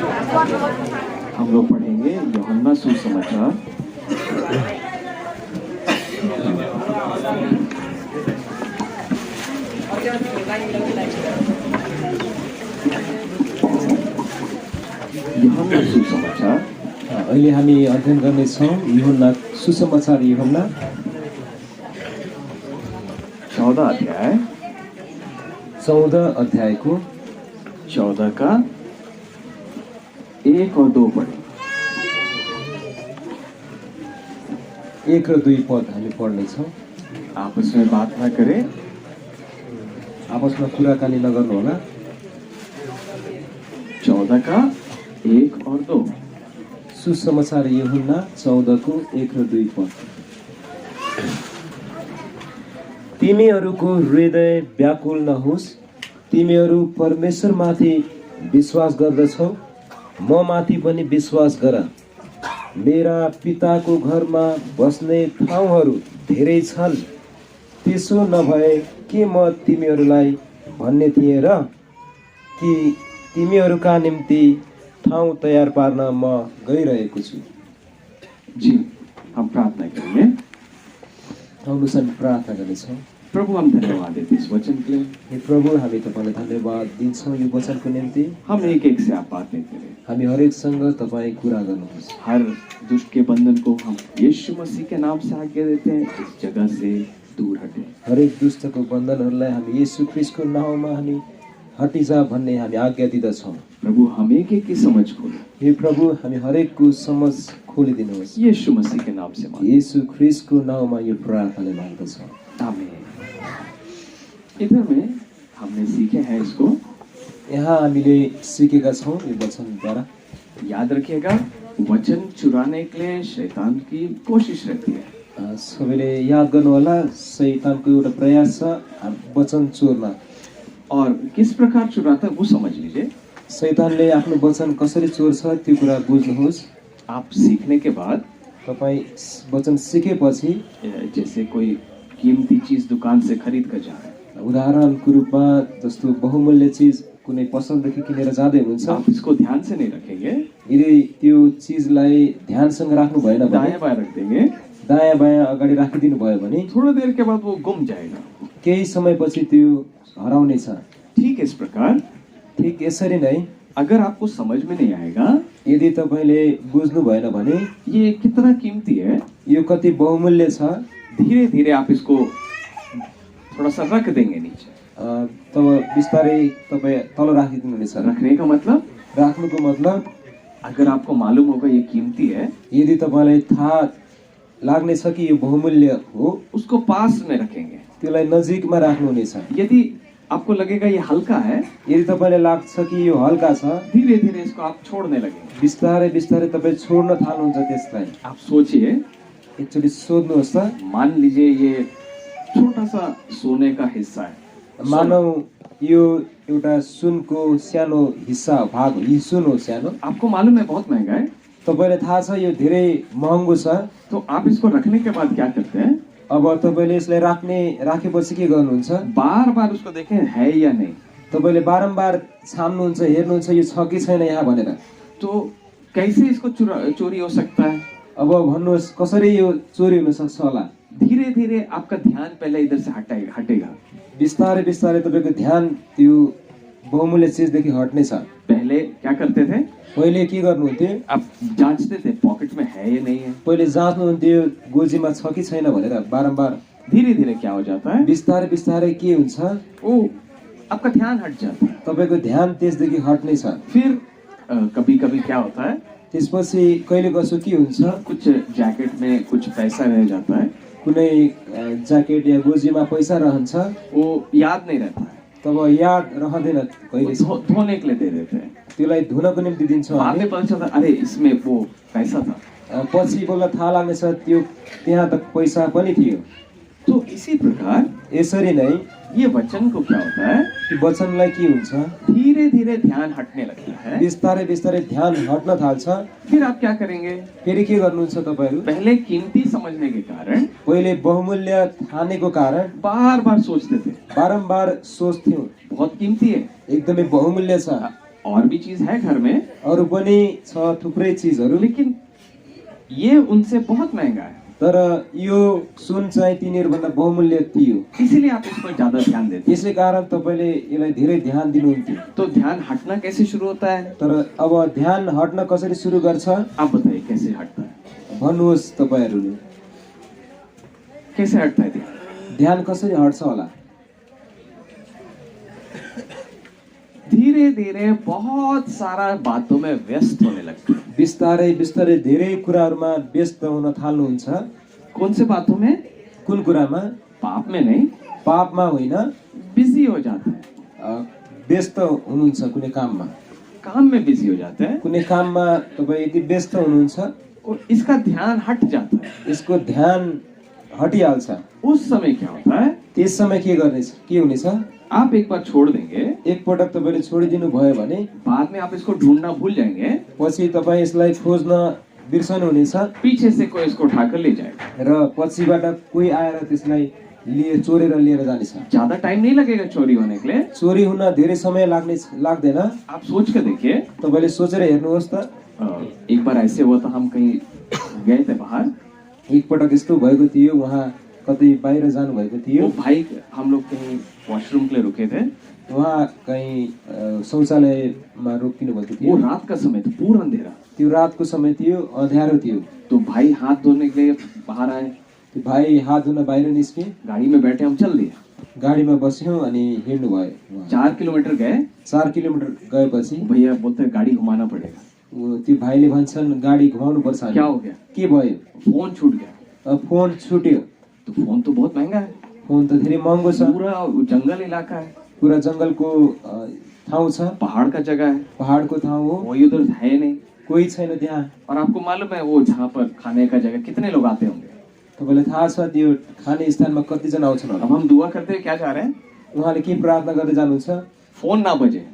हम लोग पढ़ेंगे यूहन्ना सुसमाचार यूहन्ना सुसमाचार। अहिले हामी अध्ययन गर्नेछौँ यूहन्ना सुसमाचार यूहन्ना 14 अध्याय 14 अध्यायको 14 का 1 और 2 पढ़े। 1 र 2 पद हामी पढ्नेछौँ। आपस में बात न करें, आपसमा कुराकानी नगर्नुहोला। 14 का 1 और 2। सुसमाचार यूहन्ना 14 को 1 र 2 पद। तिमीहरूको हृदय व्याकुल नहोस्, तिमीहरू परमेश्वरमाथि विश्वास गर्दछौ, म माथि पनि विश्वास गर। मेरा पिताको घरमा बस्ने ठाउँहरू धेरै छन्, त्यसो नभए के म तिमीहरूलाई भन्ने थिएँ र कि तिमीहरूका निम्ति ठाउँ तयार पार्न म गइरहेको छु। जी, हम प्रार्थना करेंगे। आउनुहोस् हामी प्रार्थना गर्नेछौँ। प्रभु, हम धन्यवाद देते इस वचन के लिए। हे प्रभु, हामी तपाईँलाई धन्यवाद दिन्छौँ यो वचनको निम्ति। हम एक एक से आप बातें करें। हामी हरेकसँग तपाईँ कुरा गर्नुहोस्। हर दुष्ट के बंधन को हम यीशु मसीह के नाम से आज्ञा देते हैं, इस जगह से दूर हटे। हरेक दुष्टको बन्धनहरूलाई हामी येशू ख्रीष्टको नाउँमा हामी हटिजा भन्ने हामी आज्ञा दिँदछौँ। प्रभु, हम एक एक की समझ खोले। हे प्रभु, हामी हरेकको समझ खोलिदिनुहोस्। यीशु मसीह के नाम से मांगे। येशू ख्रीष्टको नाउँमा यो प्रार्थना माग्दछौँ। आमीन। इधर में हमने सीखे हैं इसको। यहाँ हामीले सिकेका छौँ यो वचनद्वारा। याद रखिएगा, वचन चुराने के लिए शैतान की कोशिश रहती है। सबैले याद गर्नुहोला, शैतानको एउटा प्रयास छ वचन चोर्न। और किस प्रकार चुराता है वो समझ लीजिए। शैतानले आफ्नो वचन कसरी चोर्छ त्यो कुरा बुझ्नुहोस्। आप सीखने के बाद, तपाईँ वचन सिकेपछि, जैसे कोई कीमती चीज दुकान से खरीद कर जा रहे हैं, उदाहरणको रूपमा जस्तो बहुमूल्य चिज कुनै पसलदेखि किनेर जाँदै हुनुहुन्छ, आप इसको ध्यान से नहीं रखेंगे, यदि त्यो चिजलाई ध्यानसँग राख्नु भएन भने, दायां बायां रख देंगे, दायाँ बायाँ अगाडि राखिदिनु भयो भने थोड़ी देर के बाद वो गुम जाएगा। केही समयपछि त्यो हराउनेछ। ठीक इस प्रकार, ठिक यसरी नै अगर आपको समझ में नहीं आएगा यदि तपाईँले बुझ्नु भएन भने ये कितना कीमती है, यो कति बहुमूल्य छ, धीरे धीरे आप इसको थोड़ा सा रख देंगे नीचे। तब बिस्तारै तपाईँ तल राखिदिनुहुनेछ। रखने का मतलब, राख्नुको मतलब, अगर आपको मालूम होगा ये कीमती है, यदि तपाईँलाई थाहा लाग्नेछ कि यो बहुमूल्य हो, उसको पास में रखेंगे। त्यसलाई नजिकमा राख्नुहुनेछ। यदि आपको लगेगा ये हल्का है, यदि तपाईँलाई लाग्छ कि यो हल्का छ, धीरे धीरे इसको आप छोड़ने लगेंगे। बिस्तारै बिस्तारै तपाईँ छोड्न थाल्नुहुन्छ त्यसलाई। आप सोचिए, एकचोटि सोध्नुहोस् त, मान लीजिए ये छोटा सा सोने का हिस्सा है, मानौ यो एउटा सुनको सानो हिस्सा भाग हो, सुन हो सानो। आपको मालूम है बहुत महंगा है, तपाईँलाई थाहा छ यो धेरै महँगो छ। तो आप इसको रखने के बाद क्या करते हैं? अब तपाईँले यसलाई राखेपछि के गर्नुहुन्छ? बार बार उसको देखें है या नहीं। तपाईँले बारम्बार छान्नुहुन्छ, हेर्नुहुन्छ यो छ कि छैन यहाँ भनेर। तो कैसे इसको चोरी हो सकता है? अब भन्नुहोस् कसरी यो चोरी हुन सक्छ होला? धीरे धीरे आपका ध्यान पहले इधर से हटेगा। बिस्तारै बिस्तारै तपाईँको ध्यान त्यो बहुमूल्य चिजदेखि हट्नेछ। पहले क्या करते थे? पहिले के गर्नुहुन्थ्यो? आप जांचते थे पॉकेट में है या नहीं है। पहिले जाँच्नुहुन्थ्यो गोजीमा छ कि छैन भनेर बारम्बार। धीरे धीरे क्या हो जाता है? बिस्तारै बिस्तारै के हुन्छ? ओ आपका ध्यान हट जाता है। तपाईँको ध्यान त्यसदेखि हट्नेछ। फिर कभी कभी क्या होता है, त्यसपछि कहिले कसो के हुन्छ? कुछ जैकेट में कुछ पैसा रह जाता है, कुनै ज्याकेट या गोजीमा पैसा रहन्छ, वो याद नहीं रहता है, तब याद रहँदैन कहिले। धोने के लिए दे देते हैं, त्यसलाई धुनको निम्ति दिन्छौँ बाद हामी। में पता चलता अरे इसमें वो पैसा था। पछि बल्ल थाहा लाग्नेछ त्यो त्यहाँ त पैसा पनि थियो। तो इसी प्रकार यसरी नै ये वचन को क्या होता है, वचनलाई के हुन्छ? धीरे धीरे ध्यान हटने लगता है। बिस्तारै बिस्तारै ध्यान हट्न थाल्छ। फिर आप क्या करेंगे? फेरि के गर्नुहुन्छ तपाईहरु? पहले कीमती समझने के कारण, पहिले बहुमूल्य ठानेको कारण बार बार सोचते थे, बारम्बार सोच्थ्यौ बहुत कीमती है, एकदमै बहुमूल्य छ। और भी चीज है घर में, अरू पनि छ थुप्रै चिजहरू, लेकिन ये उनसे बहुत महंगा है, तर यो सुन चाहिँ तिनीहरूभन्दा बहुमूल्य थियो। इसीलिए आप इस पर ज्यादा ध्यान देते हैं। यसै कारण तपाईँले यसलाई धेरै ध्यान दिनुहुन्थ्यो। तो ध्यान हटना कैसे शुरू होता है? तर अब ध्यान हट्न कसरी सुरु गर्छ आप बताइए कैसे हटता है? भन्नुहोस् तपाईँहरूले, कैसे हटता है ध्यान? ध्यान कसरी हट्छ होला? धीरे धीरे बहुत सारा बातों में व्यस्त होने लगता है। बिस्तारै बिस्तारै धेरै कुराहरूमा व्यस्त हुन थाल्नुहुन्छ। कौन से बातों में? कुन कुरामा? पाप में नहीं, पापमा होइन, बिजी हो जाता है, व्यस्त हुनुहुन्छ कुनै काममा। काम में बिजी हो जाता है कुनै काममा तपाईँ यदि व्यस्त हुनुहुन्छ, और इसका ध्यान हट जाता है। यसको ध्यान हटिहाल्छ। उस समय क्या होता है? त्यस समय के हुनेछ? आप एक बार छोड़ देंगे, एकपटक तपाईँले छोडिदिनु भयो भने बाद में आप इसको ढूंढना भूल जाएंगे, पछि तपाईँ यसलाई खोज्न बिर्सनुहुनेछ पीछे से कोई इसको उठाकर ले जाएगा। र पछिबाट कोही आएर त्यसलाई चोरेर लिएर जानेछ। ज्यादा टाइम नहीं लगेगा चोरी होने के लिए। चोरी हुन धेरै समय लाग्दैन। आप सोच कर देखिए, तपाईँले सोचेर हेर्नुहोस् त। एक बार ऐसे हुआ था, हम कहीं गए थे बाहर, एकपटक यस्तो भएको थियो, उहाँ कतै बाहिर जानु भएको थियो। वो भाई, हम लोग कहीं वॉशरूम के लिए रुके थे, उहाँ कहीँ शौचालयमा रोकिनु भएको वो थियो। रात का समय था, पूरा अंधेरा। त्यो रातको समय थियो, अँध्यारो थियो। तो भाई हाथ धोने के लिए बाहर आए, त्यो भाइ हात धुन बाहिर निस्के, गाड़ी में बैठे, हम चल दिए। गाडीमा बस्यौँ अनि हिँड्नु भयो। 4 किलोमीटर गए, 4 किलोमिटर गएपछि भैया बोलते गाड़ी घुमाना पड़ेगा। त्यो भाइले भन्छन् गाडी घुमाउनु पर्छ। क्या हो गया? के भयो? फोन छूट गया। फोन छुट्यो। तो फोन तो बहुत महंगा है, फोन त धेरै महँगो छ। पूरा जंगल इलाका है, पुरा जङ्गलको ठाउँ छ, पहाड़ का जगह है, पहाडको ठाउँ हो, कोई उधर है नहीं। कोही छैन त्यहाँ। और आपको मालूम है वो जहाँ पर खाने का जगह कितने लोग आते होंगे? तपाईँलाई थाहा छ त्यो खाने स्थानमा कतिजना आउँछन् होला? अब हम दुआ करते हैं, क्या चाह रहे हैं? उहाँले के प्रार्थना गर्दै जानुहुन्छ? फोन ना बजे,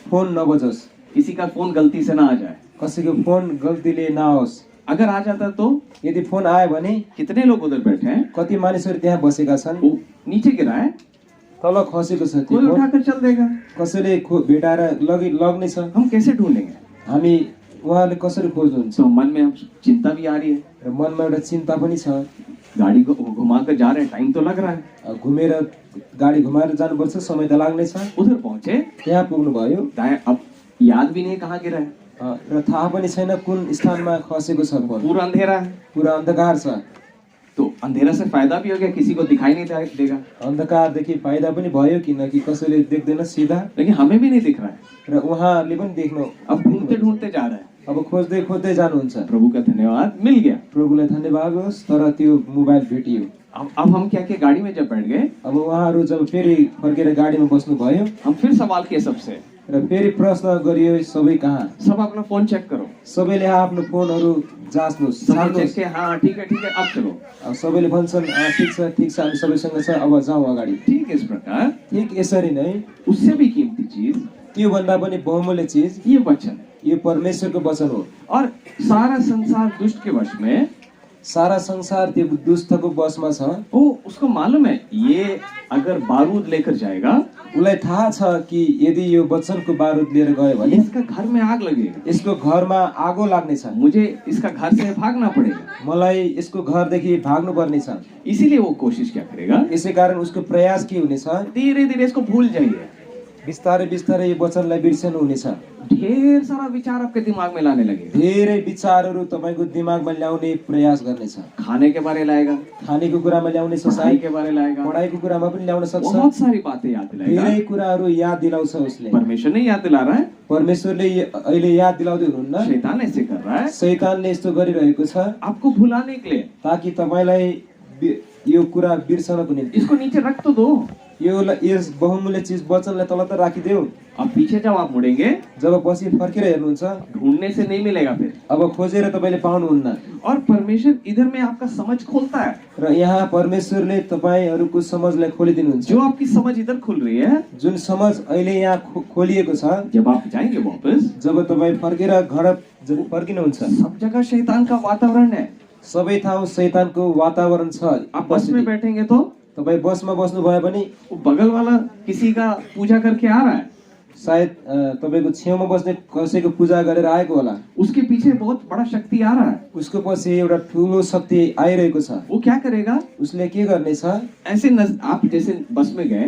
फोन नबजोस्, किसी का फोन गलती से ना आ जाए। कसैको फोन गल्तीले नआओस्। अगर आ जाता तो यदि फोन आयो भने कितने लोग उधर बैठे हैं, कति मानिसहरू त्यहाँ बसेका छन्, वो नीचे गिरा है, तल खसेको छ त्यो कोई फोन, उठाकर चल देगा। कसैले भेटाएर लग्ने छ। हम कैसे ढूंढेंगे? हामी उहाँले कसरी खोज्नुहुन्छ? तो मन में हम चिंता भी आ रही है, र मनमा एउटा चिन्ता पनि छ। गाड़ी को घुमा कर जा रहे हैं, टाइम तो लग रहा है। घुमेर गाडी घुमाएर जानुपर्छ, समय त लाग्नेछ। उधर पहुंचे, त्यहाँ पुग्नु भयो, अब याद भी नहीं कहाँ गिरा है, र थाहा पनि छैन कुन स्थानमा खसेको छ फोन। पूरा अंधेरा है। पुरा अन्धकार छ। तो अंधेरा से फायदा भी हो गया, किसी को दिखाई नहीं देगा, अन्धकारदेखि फाइदा पनि भयो, किनकि कसैले देख्दैन सिधा, लेकिन हमें भी नहीं दिख रहा है। र उहाँले पनि देख्नु। अब ढूंढते ढूंढते जा रहे हैं। अब खोज्दै खोज्दै जानुहुन्छ। प्रभु का धन्यवाद, मिल गया। प्रभुलाई धन्यवाद होस्, तर त्यो मोबाइल भेटियो। अब हम क्या किए, गाड़ी में जब बैठ गए, अब उहाँहरू जब फेरि फर्केर गाडीमा बस्नु भयो, हम फिर सवाल किए सबसे, र फेरि प्रश्न गरियो सबै कहाँ, सब अपना फोन चेक करो। सबैले आफ्नो फोनहरू जाँच्नुहोस्, सबने चेक छान्नुहोस्। किया, हाँ ठीक है अब चलो। अब सबैले भन्छन् ठिक छ हामी सबैसँग छ, अब जाउँ अगाडि। ठीक इस प्रकार ठिक यसरी नै उससे भी कीमती चीज, त्योभन्दा पनि बहुमूल्य चिज ये वचन, यो परमेश्वरको वचन हो। और सारा संसार दुष्ट के वश में, सारा संसार त्यो दुष्टको वशमा छ। वो उसको मालूम है, ये अगर बारूद लेकर जाएगा, उसलाई थाहा छ कि यदि यो वचनको बारुद लिएर गयो भने इसका घर में आग लगेगा, यसको घरमा आगो लाग्नेछ, मुझे इसका घर से भागना पड़ेगा, मलाई यसको घरदेखि भाग्नु पर्नेछ। इसीलिए वो कोशिश क्या करेगा, यसै कारण उसको प्रयास के हुनेछ, धीरे धीरे इसको भूल जाइए, बिस्तारै बिस्तारै यो वचनलाई बिर्सनु हुनेछ। ढेर सारा विचार आपके दिमाग में लाने लगेगा, धेरै विचारहरू तपाईको दिमागमा ल्याउने प्रयास गर्नेछ। खाने के बारे लाएगा, खानेको कुरामा ल्याउनेछ, पढ़ाई के बारे लाएगा, पढाइको कुरामा पनि ल्याउन सक्छ। बहुत सारी बातें याद दिलाएगा। धेरै कुराहरू याद दिलाउँछ उसले। परमेश्वर नहीं याद दिला रहा है, परमेश्वरले अहिले याद दिलाउँदै हुनुहुन्न, शैतान ऐसे कर रहा है शैतानले यस्तो गरिरहेको छ आपको भुलाने के लिए। ताकि तपाईलाई यो कुरा बिर्सनको निम्ति। इसको नीचे रख तो दो, यस बहुमूल्य चिज वचनलाई तल त राखिदेऊ। अब पीछे जब आप मुड़ेंगे, जब पछि फर्केर हेर्नुहुन्छ, ढूंढने से नहीं मिलेगा फिर। अब खोजेर तपाईले पाउनुहुन्न। और परमेश्वर इधर में आपका समझ खोलता है, र यहाँ परमेश्वरले तपाईहरूको समझलाई खोलिदिनुहुन्छ। जो आपकी समझ इधर खुल रही है, जुन समझ अहिले यहाँ खोलिएको छ, जब आप जाएंगे वापस, जब तपाईँ फर्केर घर जब फर्किनुहुन्छ, सब जगह शैतान का वातावरण है। सबै ठाउँ शैतानको वातावरण छ। आप बस में बैठेंगे तो तपाईँ बसमा बस्नु भयो भने वो बगल वाला किसी का पूजा करके आ रहा है, सायद तपाईको छेउमा बस्ने कसैको पूजा गरेर आएको होला। उसके पीछे बहुत बड़ा शक्ति आ रहा है। उसको पछि एउटा ठुलो शक्ति आइरहेको छ। वो क्या करेगा? उसले के गर्नेछ? ऐसे आप जैसे बस में गए,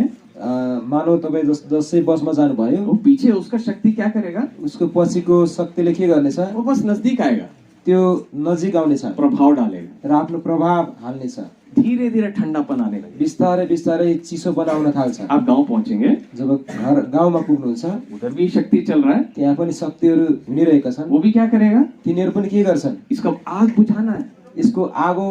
मानव तपाईँ जसै बसमा जानुभयो, वो पीछे उसका शक्ति क्या करेगा? उसको पछिको शक्तिले के गर्नेछ? वो बस नजदीक आएगा, त्यो नजिक आउनेछ, प्रभाव डालेगा र आफ्नो प्रभाव हाल्नेछ। धीरे धीरे ठंडापन आने लगेगा। बिस्तारै बिस्तारै चिसो बनाउन थाल्छ। आप गांव पहुंचेंगे, जब गाउँमा पुग्नुहुन्छ, उधर भी शक्ति चल रहा है, त्यहाँ पनि शक्तिहरू हिँडिरहेका छन्। वो भी क्या करेगा? तिनीहरू पनि के गर्छन्? इसका आग बुझाना है, यसको आगो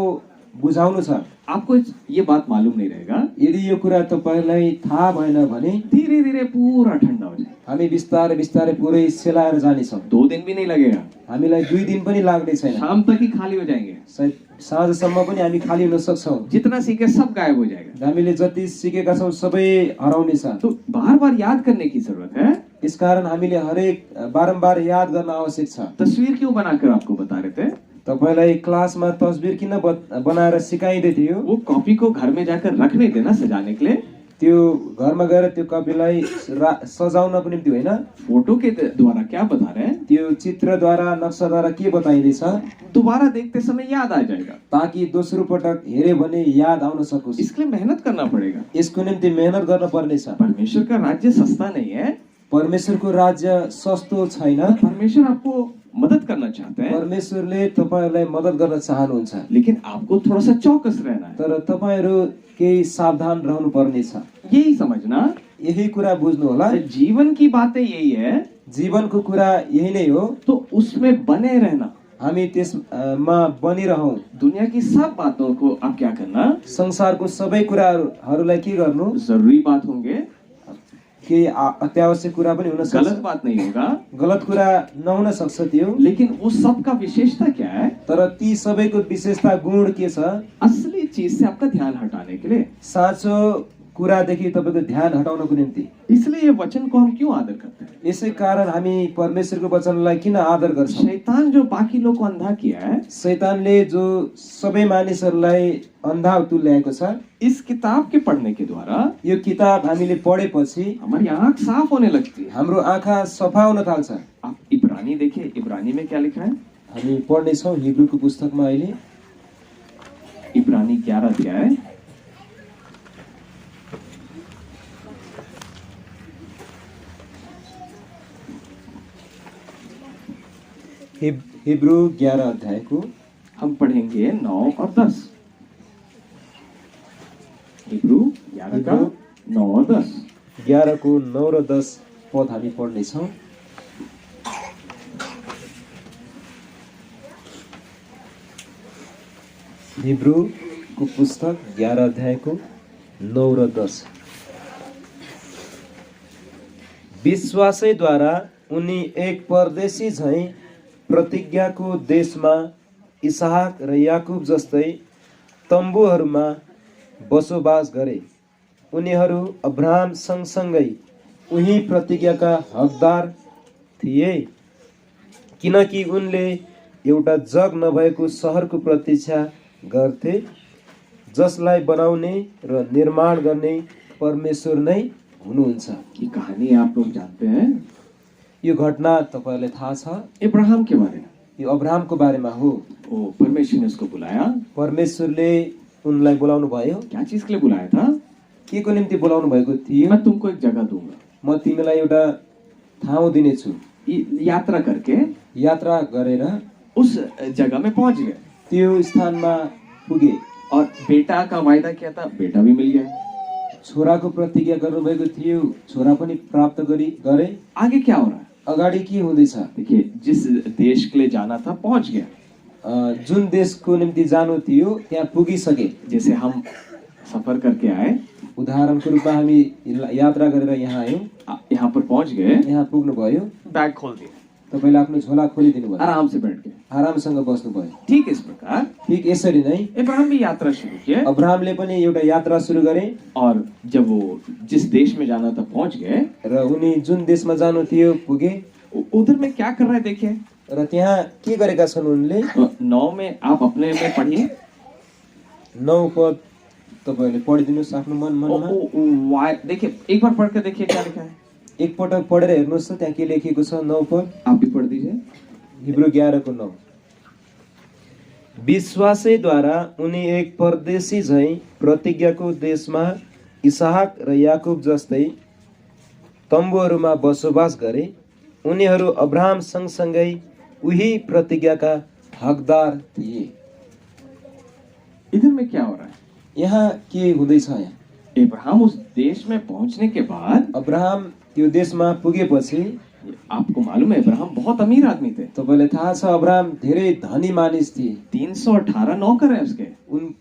बुझाउनु छ। आपको ये बात मालूम नहीं रहेगा। यदि यो कुरा तपाईलाई थाहा भएन भने धीरे धीरे पूरा ठंडा हो जाए। हामी बिस्तारै बिस्तारै पुरै सेलाएर जानेछौँ। 2 दिन भी नहीं लगेगा, हामीलाई 2 दिन पनि लाग्ने छैन। शाम तक ही खाली हो जाएंगे। सायद साँझसम्म पनि हामी खाली हुन सक्छौँ। जितना सीखे सब गायब हो जाएगा। हामीले जति सिकेका छौँ सबै हराउनेछ। तो बार बार याद करने की जरूरत है। यसकारण हामीले हरेक बारम्बार याद गर्न आवश्यक छ। तस्वीर क्यों बनाकर आपको बता रहे थे? तपाईलाई क्लासमा तस्बिर किन बनाएर सिकाइदै थियो? वो कॉपी को घर में जाकर रख नहीं देना सजाने के लिए। त्यो घरमा गएर त्यो कपीलाई सजाउनको निम्ति होइन, फोटो के द्वारा क्या बता रहे हैं? त्यो चित्रद्वारा नक्साद्वारा के बताइँदैछ? दोबारा देखते समय याद आ जाएगा, ताकि दोस्रो पटक हेरे भने याद आउन सकोस्। इसके लिए मेहनत करना पड़ेगा। यसको निम्ति मेहनत गर्न पर्नेछ। परमेश्वर का राज्य सस्ता नहीं है। परमेश्वरको राज्य सस्तो छैन। परमेश्वर आपको मदद करना चाहते हैं, परमेश्वरले तपाईहरुलाई मद्दत गर्न चाहनुहुन्छ, लेकिन आपको थोड़ा सा चौकस रहना है। तर तपाईहरु केही सावधान रहनु पर्नेछ। यही समझना, यही कुरा बुझ्नु होला। जीवन की बातें यही है, जीवनको कुरा यही नै हो। तो उसमें बने रहना, हामी त्यसमा बनिरहौं। दुनिया की सब बातों को आप क्या करना? संसारको सबै कुराहरूलाई के गर्नु? जरूरी बात होंगे, केही अत्यावश्यक कुरा पनि हुन सक्छ, गलत बात नहीं होगा, गलत कुरा नहुन सक्छ त्यो, लेकिन वो सब का विशेषता क्या है? तर ती सबैको विशेषता गुण के छ? असली चीज से आपका ध्यान हटाने के लिए, साँचो कुरादेखि तपाईको ध्यान हटाउनको निम्ति। इसलिए ये वचन को हम क्यों आदर करते हैं? यसै कारण हामी परमेश्वरको वचनलाई किन आदर गर्छौं? शैतान जो बाकी लोग को अंधा किया है, शैतानले जो सबै मानिसहरूलाई अन्धा तुल्याएको छ, इस किताब के पढ़ने के द्वारा यो किताब हामीले पढेपछि हमारी आंख साफ होने लगती है। हाम्रो आँखा सफा हुन थाल्छ। आप इब्रानी देखिए, इब्रानी में क्या लिखा है? हामी पढ्नेछौँ हिब्रूको पुस्तकमा अहिले इब्रानी 11 अध्याय, हिब्रू 11 अध्यायको हम पढ़ेंगे 9 और 10। हिब्रू 11 का 9 और 10। 11 को 9 र 10 पद हामी पढ्नेछौँ। हिब्रूको पुस्तक 11 अध्यायको 9 र 10। विश्वासैद्वारा उनी एक परदेशी झैं प्रतिज्ञाको देशमा इसहाक र याकुब जस्तै तम्बुहरूमा बसोबास गरे। उनीहरू अब्राहम सँगसँगै उही प्रतिज्ञाका हकदार थिए, किनकि उनले एउटा जग नभएको सहरको प्रतीक्षा गर्थे, जसलाई बनाउने र निर्माण गर्ने परमेश्वर नै हुनुहुन्छ। ये कहानी आप लोग जानते हैं, यो घटना तपाईहरुलाई थाहा छ, इब्राहिम के बारे में। यो अब्राहमको बारेमा हो। ओ, परमेश्वर ने उसको बुलाया। परमेश्वरले उनलाई बोलाउनु भयो। क्या चीज के लिए बुलाया था? के को निम्ति बोलाउनु भएको थियो? मैं तुमको एक जगह दूंगा, म तिमीलाई एउटा ठाउँ दिनेछु। यात्रा करके, यात्रा गरेर उस जगह में पहुंच गए, त्यो स्थानमा पुगे और बेटा का वायदा किया था, बेटा भी मिल गया। छोराको प्रतिज्ञा गर्नुभएको थियो, छोरा पनि प्राप्त गरे। आगे क्या हो रहा है? अगाडि के हुँदैछ? देखिए, जिस देश के लिए जाना था पहुंच गया। जुन देशको निम्ति जानु थियो त्यहाँ पुगिसके। जैसे हम सफर करके आए, उदाहरणको रूपमा हामी यात्रा गरेर यहाँ आयौँ, यहाँ पर पहुंच गए, यहाँ पुग्नु भयो, बैग खोल दिया, तपाईले आफ्नो झोला खोलिदिनु भयो, आराम से बैठ गए, आरामसँग बस्नु भयो। ठीक इस प्रकार, ठीक यसरी नै इब्राहिम भी यात्रा शुरू किया। अब्राहमले पनि एउटा यात्रा सुरु गरे, और जब वो जिस देश में जाना था पहुंच गए, र उनी जुन देशमा जानु थियो पुगे। उधर में क्या कर रहे देखिए, र त्यहाँ के गरेका छन् उनले? 9 में आप अपने में पढ़िए, 9 पद तपाईले पढिदिनुस् आफ्नो मनमा। देखिए, एक बार पढ़ के देखिए क्या लिखा है। एकपटक पढेर हेर्नुहोस् त त्यहाँ के लेखिएको छ 9 पद। आप भी पढ़ दीजिए। हिब्रू 11 को 9। विश्वासैद्वारा उनी एक परदेशी झैं प्रतिज्ञाको देशमा इसहाक र याकुब जस्तै तम्बुहरूमा बसोबास गरे। उनीहरू अब्राहम सँगसँगै उही प्रतिज्ञाका हकदार थिए। इधर में क्या हो रहा है? यहाँ के हुँदैछ? यहाँ इब्राहिम उस देश में पहुंचने के बाद, अब्राहम त्यो देशमा पुगेपछि आपको मालूम है इब्राहिम बहुत अमीर आदमी थे। तपाईलाई थाहा छ अब्राहम धेरै धनी मानिस थिए। 318 नौकर है उसके।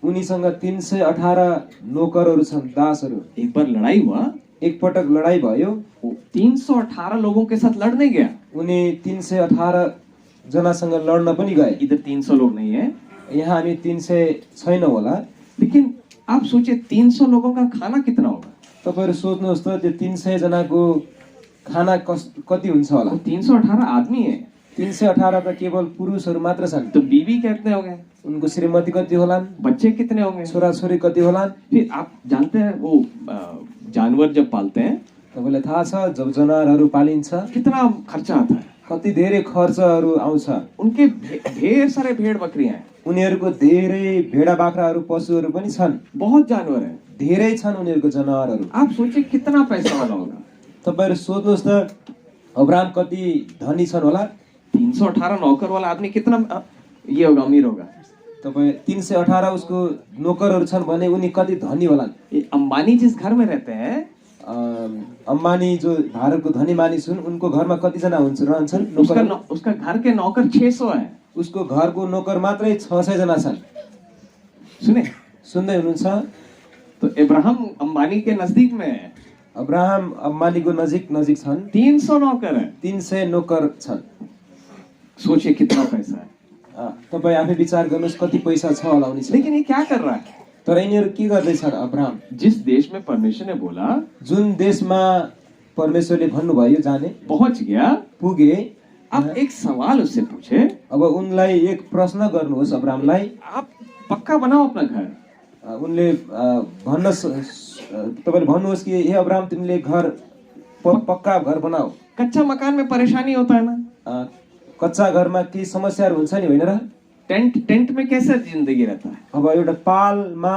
उनीसँग 318 नोकरहरू छन्, दासहरू। एक बार लड़ाई हुआ, एक पटक लडाई भयो। 318 लोगों के साथ लड़ने गया। उनी 318 जनासँग लड्न पनि गए। इधर 300 लोग नहीं है, यहाँ हामी 300 छैन होला। लेकिन आप सोचिए 300 लोगों का खाना कितना होगा? तपाईहरु सोच्नुहोस् त त्यो 300 जनाको खाना कति हुन्छ होला? 318 आदमी है। 318 त केवल पुरुषहरू मात्र छन्। तो बीवी कितने होंगे? उनको श्रीमती कति होलान्? बच्चे कितने होंगे? छोराछोरी कति होलान्? फिर आप जानते हैं वो जानवर जब पालते हैं, तपाईलाई थाहा छ जब जनावरहरू पालिन्छ कितना खर्चा आता है? कति धेरै खर्चहरू आउँछ। उनके ढेर सारे भेड़ बकरियां हैं, उनीहरूको धेरै भेडा बाख्राहरू पशुहरू पनि छन्, बहुत जानवर हैं। धेरै छन् उनीहरूको जनावरहरू। आप सोचिए कितना पैसा वाला होगा? तपाईहरु सोच्नुहोस् त अब्राहम कति धनी छन् होला? 318 नौकर वाला आदमी कितना ये होगा, अमीर होगा? तपाई 318 उसको नोकरहरू छन् भने उनी कति धनी होलान्? ये अंबानी जिस घर में रहते हैं, अम्बानी जो भारतको धनी मानिस हुन् उनको घरमा कति जना रहन्छन्? उसका घर के नौकर 600 है। उसको घरको नोकर मात्रै 600 जना छन्। सुने? सुन्दै हुनुहुन्छ? तो इब्राहिम अंबानी के नजदीक में है। अब्राहम अम्बानीको नजिक छन्। 300 नौकर है। 300 नोकर छन्। सोचिए कितना पैसा है। तपाई आफै विचार गर्नुहोस् कति पैसा छ होला उनीसँग। लेकिन ये क्या कर रहा है? तर यिनीहरू के गर्दैछन्? अब्राहम जिस देश में परमेश्वर ने बोला, जुन देशमा परमेश्वरले भन्नुभयो जाने, पहुंच गया, पुगे। अब एक सवाल उससे पूछे। अब उनलाई एक प्रश्न गर्नुहोस् अब्राहमलाई, आप पक्का बनाओ अपना घर। उनले तपाईले भन्नुहोस् कि हे अब्राहम तिमीले घर पक्का घर बनाऊ। कच्चा मकान में परेशानी होता है ना? कच्चा घरमा केही समस्याहरू हुन्छ नि, होइन र? टेंट में कैसे जिंदगी रहता है? अब एउटा पालमा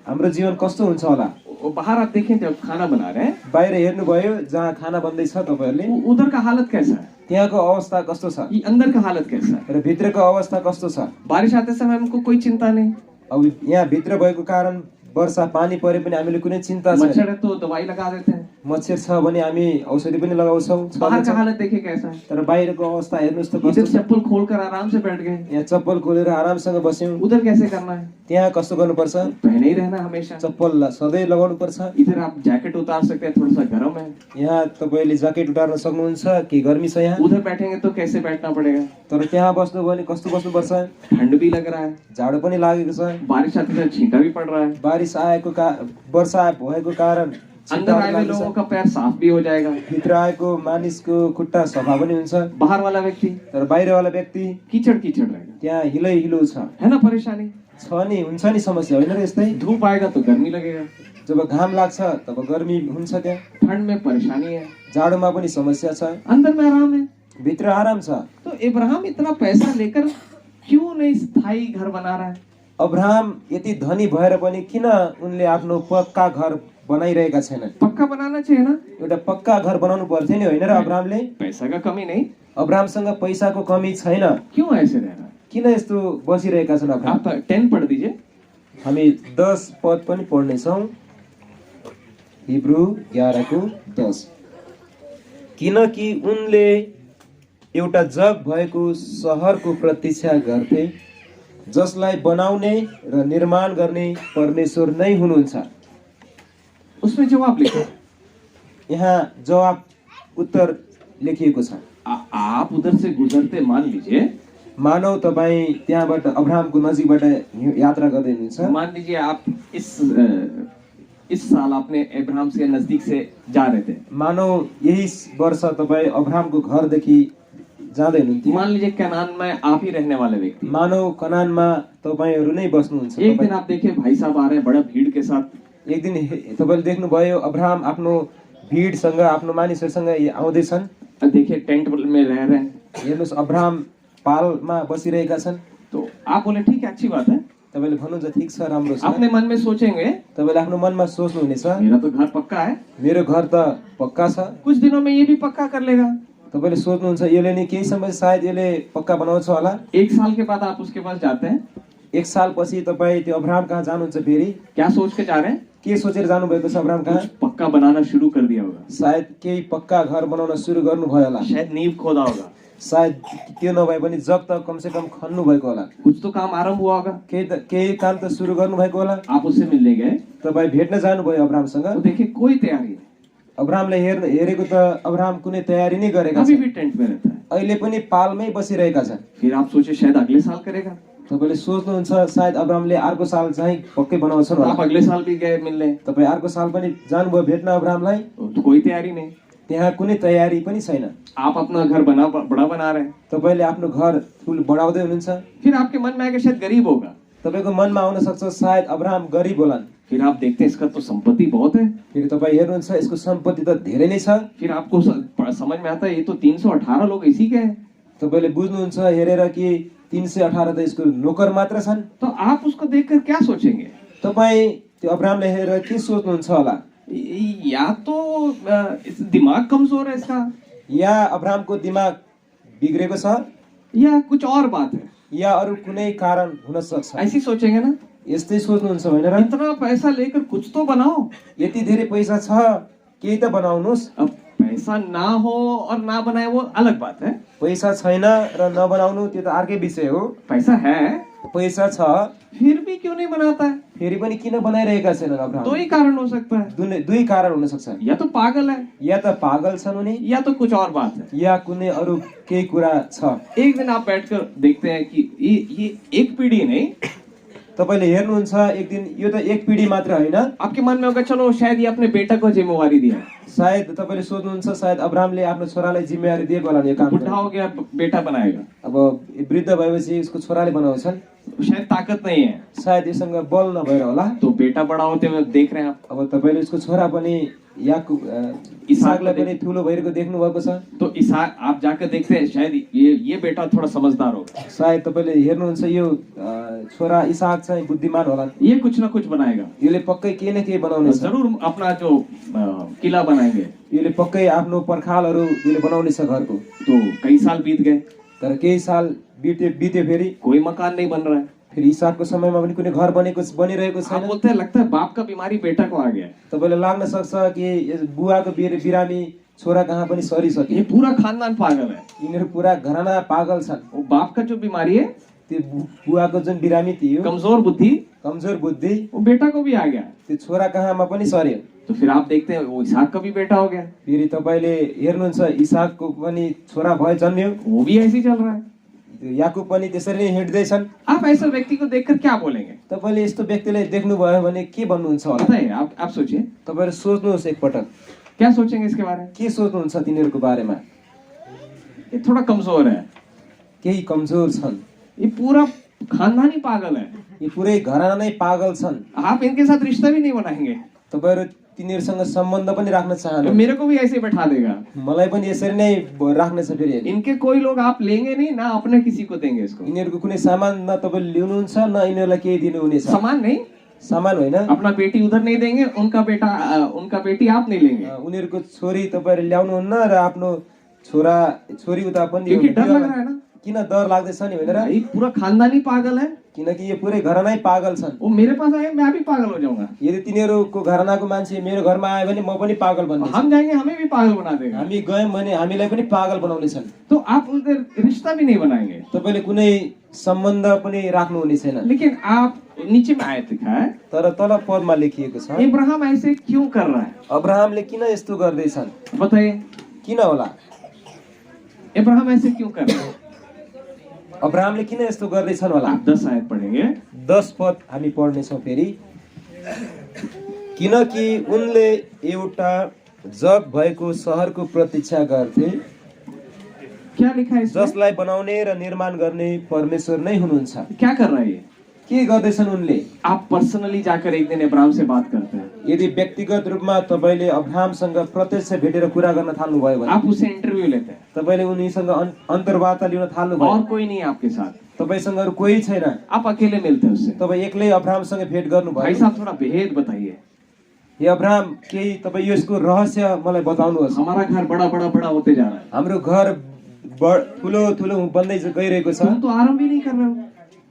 हाम्रो जीवन कस्तो हुन्छ होला? बाहर आप देखें जब खाना बना रहे हैं, बाहिर हेर्नुभयो जहाँ खाना बन्दैछ तपाईहरुले, उधर का हालत कैसा है? त्यहाँको अवस्था कस्तो छ? ये अंदर का हालत कैसा है? र भित्रको अवस्था कस्तो छ? बारिश आते समय हमको कोई चिंता नहीं। अब यहाँ भित्र भएको कारण वर्षा पानी परे पनि हामीले कुनै चिन्ता छैन। मच्छर है तो दवाई लगा देते हैं। मच्छर छ भने हामी औषधि पनि लगाउँछौं। बाहर का हालत देखे कैसा है? तर बाहिरको अवस्था हेर्नुस् त कस्तो इधर छ? चप्पल खोलकर आराम से बैठ गए, यहाँ चप्पल खोलेर आरामसँग बस्यौं। उधर कैसे करना है? त्यहाँ कस्तो गर्नुपर्छ? पहने ही रहना हमेशा। चप्पल सधैँ लगाउनु पर्छ। इधर आप जैकेट उतार सकते हैं, थोड़ा सा गर्म है। यहाँ तपाईले ज्याकेट उतार्न सक्नुहुन्छ कि गर्मी छ यहाँ? उधर बैठेंगे तो कैसे बैठना पड़ेगा? तर त्यहाँ बस्नु भने कस्तो बस्नुपर्छ? ठंड भी लग रहा है, जाडो पनि लागेको छ, बारिश आते समय छींटा भी पड़ रहा है। बारिश आएको वर्षा भएको कारण अंदर आए हुए लोगों का पैर साफ भी हो जाएगा। भित्र आएको मानिसको खुट्टा सफा पनि हुन्छ। बाहर वाला व्यक्ति, तर बाहिरवाला व्यक्ति कीचड़ रहेगा, त्यहाँ हिलो छ, है ना? परेशानी छ नि, हुन्छ नि समस्या, होइन र? यस्तै धूप आएगा तो गर्मी लगेगा, जब घाम लाग्छ तब गर्मी हुन्छ, त्यहाँ ठंड में परेशानी है, जाडोमा पनि समस्या छ, अंदर में आराम है, भित्र आराम छ। तो इब्राहिम इतना पैसा लेकर क्यों नहीं स्थायी घर बना रहा है? अब्राहम यति धनी भएर पनि किन उनले आफ्नो पक्का घर बनाइरहेका छैनन्? पक्का बनाना चाहिए ना? एउटा पक्का घर बनाउनु पर्थ्यो नि, होइन र? अब्राहमले पैसा का कमी नहीं, अब्राहमसँग पैसाको कमी छैन, क्यों ऐसे रह रहा है? किन यस्तो बसिरहेका छन् अब्राहम? आप 10 पढ़ दीजिए। हामी 10 पद पनि पढ्नेछौँ। हिब्रू 11 को 10। किनकि उनले एउटा जग भएको शहरको प्रतीक्षा गर्थे जसलाई बनाउने र निर्माण गर्ने परमेश्वर नै हुनुहुन्छ। उसमें जवाब लिखो। यहाँ जवाब उत्तर लेखिएको छ। आप उधर से गुजरते, मान लीजिए, मानव तपाईँ त्यहाँबाट अब्राहमको नजिकबाट यात्रा गर्दै हुनुहुन्छ। मान लीजिए आप इस साल आपने अब्राहम के नजदीक से जा रहे थे। मानव यही वर्ष तपाईँ अब्राहमको घरदेखि जाँदै हुनुहुन्थ्यो। मान लीजिए कनान में आप ही रहने वाले व्यक्ति, मानव कनानमा तपाईहरू नै बस्नुहुन्छ। एक दिन आप देखिए भाई साहब आ रहे हैं बड़ा भीड़ के साथ। एक दिन तपाईले देख्नुभयो अब्राहम आफ्नो भिडसँग आफ्नो मानिसहरूसँग आउँदैछन्। देखिए टेंट में रह रहे हैं, हेर्नुहोस् अब्राहम पालमा बसिरहेका छन्। तो आप बोले ठीक है, अच्छी बात है। तपाईँले भन्नुहुन्छ ठिक छ, राम्रो छ। अपने मन में सोचेंगे तपाईँले आफ्नो मनमा सोच्नुहुनेछ मेरा तो घर पक्का है, मेरो घर त पक्का छ। कुछ दिनों में ये भी पक्का कर लेगा। तपाईँले सोच्नुहुन्छ यसले नि केही समय सायद यसले पक्का बनाउँछ होला। 1 साल के बाद आप उसके पास जाते हैं, 1 सालपछि तपाईँ त्यो अब्राहम कहाँ जानुहुन्छ फेरि? क्या सोच के जा रहे हैं? के सोचेर जानुभएको छ अब्राहम कहाँ? कुछ पक्का बनाना शुरू कर दिया होगा, सायद केही पक्का घर बनाउन सुरु गर्नुभयो होला। शायद नींव खोदा होगा, सायद त्यो नभए पनि जब त कमसे कम खन्नु भएको होला। कुछ तो काम आरंभ हुआ होगा। केही काम त सुरु गर्नुभएको होला। आप उससे मिलने गए, तपाईँ भेट्न जानुभयो अब्राहमसँग। तो देखिए कोई तैयारी नहीं, अब्राहमले हेरेको त अब्राहम कुनै तयारी नै गरेका अभी छन्। भी टेंट में रहता है। अहिले पनि पालमै बसिरहेका छन्। फिर आप सोचे शायद अगले साल करेगा, तपाईँले सोच्नुहुन्छ सायद अब्राहमले अर्को साल चाहिँ पक्कै बनाउँछन् तो होला। आप अगले साल भी गए मिलने, तपाईँ अर्को साल पनि जानुभयो भेट्न अब्राहमलाई। तो कोई तैयारी नहीं। त्यहाँ कुनै तयारी पनि छैन। आप अपना घर बड़ा बना रहे हैं, तपाईँले आफ्नो घर ठुलो बढाउँदै हुनुहुन्छ। फिर आपके मन में आएगा शायद गरीब होगा, तपाईँको मनमा आउन सक्छ सायद अब्राहम गरिब होलान्। फिर आप देखते हैं इसका तो संपत्ति बहुत है, फेरि तपाईँ हेर्नुहुन्छ यसको सम्पत्ति त धेरै नै छ। फिर आपको समझ में आता है ये तो 318 लोग इसी के हैं, तपाईँले बुझ्नुहुन्छ हेरेर कि 318 त यसको नोकर मात्र छन्। तो आप उसको देखकर क्या सोचेंगे? तपाईँ त्यो अब्राहमले हेरेर के सोच्नुहुन्छ होला? या तो दिमाग कमजोर है इसका, या अब्राहमको दिमाग बिग्रेको छ, या कुछ और बात है, या अरू कुनै कारण हुन सक्छ। ऐसी सोचेंगे ना। यस्तै सोच्नुहुन्छ होइन र? इतना पैसा लेकर कुछ तो बनाओ। यति धेरै पैसा छ केही त बनाउनुहोस्। अब पैसा ना हो और ना बनाए वो अलग बात है, पैसा छैन र नबनाउनु त्यो त अर्कै विषय हो। पैसा है पैसा छ फिर भी क्यों नहीं बनाता है? फेरि पनि किन बनाइरहेका छैनन् अब्राहम? दो ही कारण हो सकता है, दुई कारण हुन सक्छ। या तो पागल है, या त पागल छन् उनी, या तो कुछ और बात है। या कुनै अरू केही कुरा छ। एक दिन आप बैठकर देखते हैं कि ये एक पीढ़ी नहीं, तपाईले हेर्नुहुन्छ एक दिन यो त एक पिढी मात्र होइन। आपके मन में होगा चलो शायद ये अपने बेटा को जिम्मेवारी दिया, सायद तपाईले सोच्नुहुन्छ सायद अब्राहमले आफ्नो छोरालाई जिम्मेवारी दिएको होला यो काम। बुढ़ा हो गया बेटा बनाएगा, अब वृद्ध भएपछि उसको छोराले बनाउँछन्। शायद ताकत नहीं है, सायद योसँग बल नभएर होला। तो बेटा बड़ा होते हुए देख रहे हैं आप, अब तपाईले उसको छोरा पनि इसाकलाई पनि ठुलो भइरहेको देख्नु भएको छ। तो इसाक आप जाकर देखते हैं शायद ये बेटा थोड़ा समझदार होगा, सायद तपाईले हेर्नुहुन्छ यो छोरा इसाक चाहिँ बुद्धिमान होलान्, ये कुछ ना कुछ बनाएगा, यसले पक्कै केही न केही बनाउनेछ, जरूर अपना जो किला बनाएंगे, यसले पक्कै आफ्नो पर्खालहरू यसले बनाउनेछ घरको। तो कई साल बीत गए, तर केही साल बिते फेरि कोई मकान नहीं बन रहा है। फेरि इसाकको समयमा पनि कुनै घर बनिरहेको आप छैन। बोलते हैं लगता है बाप का बीमारी बेटा को आ गया, तपाईलाई लाग्न सक्छ कि बुवाको बिरामी छोरा कहाँ पनि सरिसके। ये पूरा खानदान पागल है, यिनीहरू पुरा घराना पागल छन्। वो बाप का जो बीमारी है, त्यो बुवाको जुन बिरामी थियो, कमजोर बुद्धि, कमजोर बुद्धि, वो बेटा को भी आ गया। त्यो छोरा कहाँमा पनि सर्यो। तो फिर आप देखते हैं वो इसाक का भी बेटा हो गया, फेरि तपाईले हेर्नुहुन्छ इसाकको पनि छोरा भयो जन्मियो, वो भी ऐसे ही चल रहा है। त्यो याकुब पनि त्यसरी नै हिँड्दैछन्। आप ऐसे व्यक्ति को देखकर क्या बोलेंगे? तपाईले यस्तो व्यक्तिलाई देख्नुभयो भने के भन्नुहुन्छ होला? बताइए, आप सोचिए, तपाईले सोच्नुहोस् एकपटक, क्या सोचेंगे इसके बारे में? के सोच्नुहुन्छ तिनीहरूको बारेमा? ये थोड़ा कमजोर है, केही कमजोर छन्, ये पूरा खानदान ही पागल है, यो पुरै घराना नै पागल छन्। आप इनके साथ रिश्ता भी नहीं बनाएंगे, तपाईहरु तिनीहरूसँग सम्बन्ध पनि राख्न तो चाहनु, मेरे को भी ऐसे ही बैठा देगा। मलाई पनि यसरी नै राख्ने छ। फेरि इनके कोई लोग आप लेंगे नहीं ना, अपने किसी को देंगे इसको। यिनीहरूको कुनै सामान न तपाईँले लिनुहुन्छ न यिनीहरूलाई केही दिनुहुनेछ। सामान नहीं, सामान होइन, अपना बेटी उधर नहीं देंगे, उनका बेटी आप नहीं लेंगे, उनीहरूको छोरी तपाईँले ल्याउनुहुन्न र आफ्नो छोरी उता पनि क्योंकि डर लग रहा है ना, किन डर लाग्दैछ नि भनेर? भाई पूरा खानदान ही पागल है, किनकि यो पुरै घरानै पागल छन्। वो मेरे पास आए मैं भी पागल हो जाऊंगा, यदि तिनीहरूको घरानाको मान्छे मेरो घरमा आयो भने म पनि पागल बन्ने। हम जाएंगे हमें भी पागल बना देगा। हामी गयौँ भने हामीलाई पनि पागल बनाउनेछन्। तो आप उधर रिश्ता भी नहीं बनाएंगे, तपाईँले कुनै सम्बन्ध पनि राख्नुहुने छैन। लेकिन आप नीचे में आयत लिखा है, तर तल पदमा लेखिएको छ, इब्राहिम ऐसे क्यों कर रहा है? अब्राहमले किन यस्तो गर्दैछन्? बताइए, किन होला? इब्राहिम ऐसे क्यों कर रहा है? अब्राहमले किन यस्तो गर्दैछन् होला? आप 10 आयत पढ़ेंगे, 10 पद हामी पढ्नेछौँ फेरि। किनकि उनले एउटा जग भएको सहरको प्रतीक्षा गर्थे, क्या लिखा है इसमें? जसलाई बनाउने र निर्माण गर्ने परमेश्वर नै हुनुहुन्छ। क्या कर रहा है ये? के गर्दैछन् उनले? आप पर्सनली जाकर एक दिन इब्राहिम से बात करते हैं, यदि व्यक्तिगत रूपमा तपाईले अब्राहमसँग प्रत्यक्ष भेटेर कुरा गर्न थाल्नुभयो भने आप उससे इंटरव्यू लेते हैं तपाईले उनीसँग अन्तर्वार्ता लिन थाल्नुभयो और कोई नहीं है आपके साथ, तपाईसँग अरु कोही छैन, आप अकेले मिलते हैं उससे, तपाई एक्लै अब्राहमसँग भेट भाई गर्नुभयो। साहब थोड़ा भेद बताइए, हे अब्राहम केही तपाई यसको रहस्य मलाई बताउनुहोस्। हमारा घर बड़ा बड़ा बड़ा होते जा रहा है, हाम्रो घर ठुलो ठुलो बन्दै गइरहेको छ, तुम तो आरंभ ही नहीं कर रहे हो,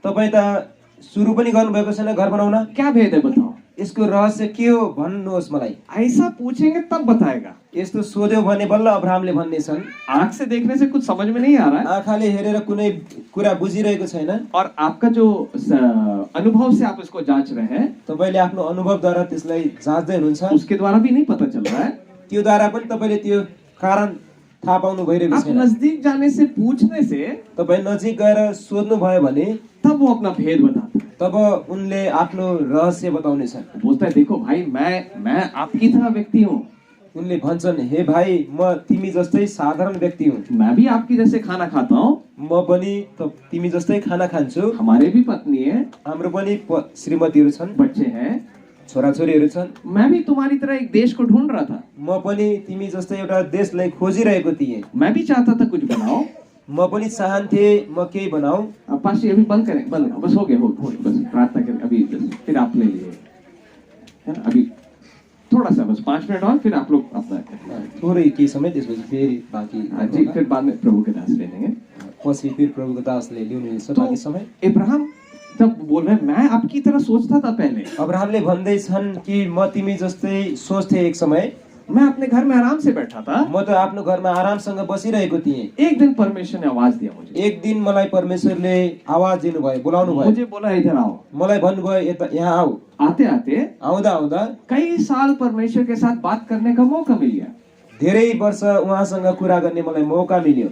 तपाई त सुरु पनि गर्नुभएको छैन घर बनाउन। क्या भेद है बताओ? यसको रहस्य के हो भन्नुहोस् मलाई। ऐसा पूछेंगे तब बताएगा, यस्तो सोध्यो भने बल्ल अब्राहमले भन्ने छन्। आंख से देखने से कुछ समझ में नहीं आ रहा है, आँखाले हेरेर कुनै कुरा बुझिरहेको छैन, और आपका जो अनुभव से आप इसको जांच रहे हैं तपाईले आफ्नो अनुभवद्वारा त्यसलाई जाँच्दै हुनुहुन्छ, उसके द्वारा भी नहीं पता चल रहा है। त्यो द्वारा पनि तपाईले त्यो कारण थाहा पाउनु भइरहेको आप छैन। नजदीक जाने से पूछने से तपाई नजिक गएर सोध्नु भयो भने तब वो अपना भेद बताता है, तब उनले आफ्नो रहस्य बताउने छन्। बोलता है देखो भाई मैं आपकी तरह व्यक्ति हूँ, उनले भन्छन् हे भाइ म तिमी जस्तै साधारण व्यक्ति हुँ, मैं भी आपकी जैसे खाना खाता हूँ, म पनि तिमी जस्तै खाना खान्छु, हमारे भी पत्नी है, हाम्रो पनि श्रीमतीहरू छन्, बच्चे हैं, छोराछोरीहरू छन्। मैं भी तुम्हारी तरह एक देश को ढूंढ रहा था, म पनि तिमी जस्तै एउटा देशलाई खोजिरहेको थिएँ, मैं भी चाहता था कुछ बनाओ। म पनि चाहन्थे म केही बनाऊ। अब पास्टर अभी बंद करें, बंद बस हो गया, हो बस प्रार्थना करें अभी, फिर आप ले लिए, है ना, अभी थोड़ा सा बस 5 मिनट और फिर आप लोग अपना थोरै केही समय त्यसपछि फेरि बाँकी जी, फिर बाद में प्रभु के दास ले लेंगे। पछि फेरि प्रभुको दासले ल्याउनुहुन्छ तो बाँकी समय। इब्राहिम तब बोल रहे मैं आपकी तरह सोचता था पहले, अब्राहमले भन्दैछन् कि म तिमी जस्तै सोच्थे एक समय, मैं अपने घर में आराम से बैठा था, म त आफ्नो घरमा आरामसँग बसिरहेको थिएँ। एक दिन परमेश्वर ने आवाज दिया मुझे, एक दिन मलाई परमेश्वरले आवाज दिनुभयो, बोलाउनु भयो, मुझे बोला इधर आओ। मलाई भन्नुभयो यता यहाँ आऊ। आते आते आउँदा आउँदा कई साल परमेश्वर के साथ बात करने का मौका मिल गया, धेरै वर्ष उहाँसँग कुरा गर्ने मलाई मौका मिल्यो,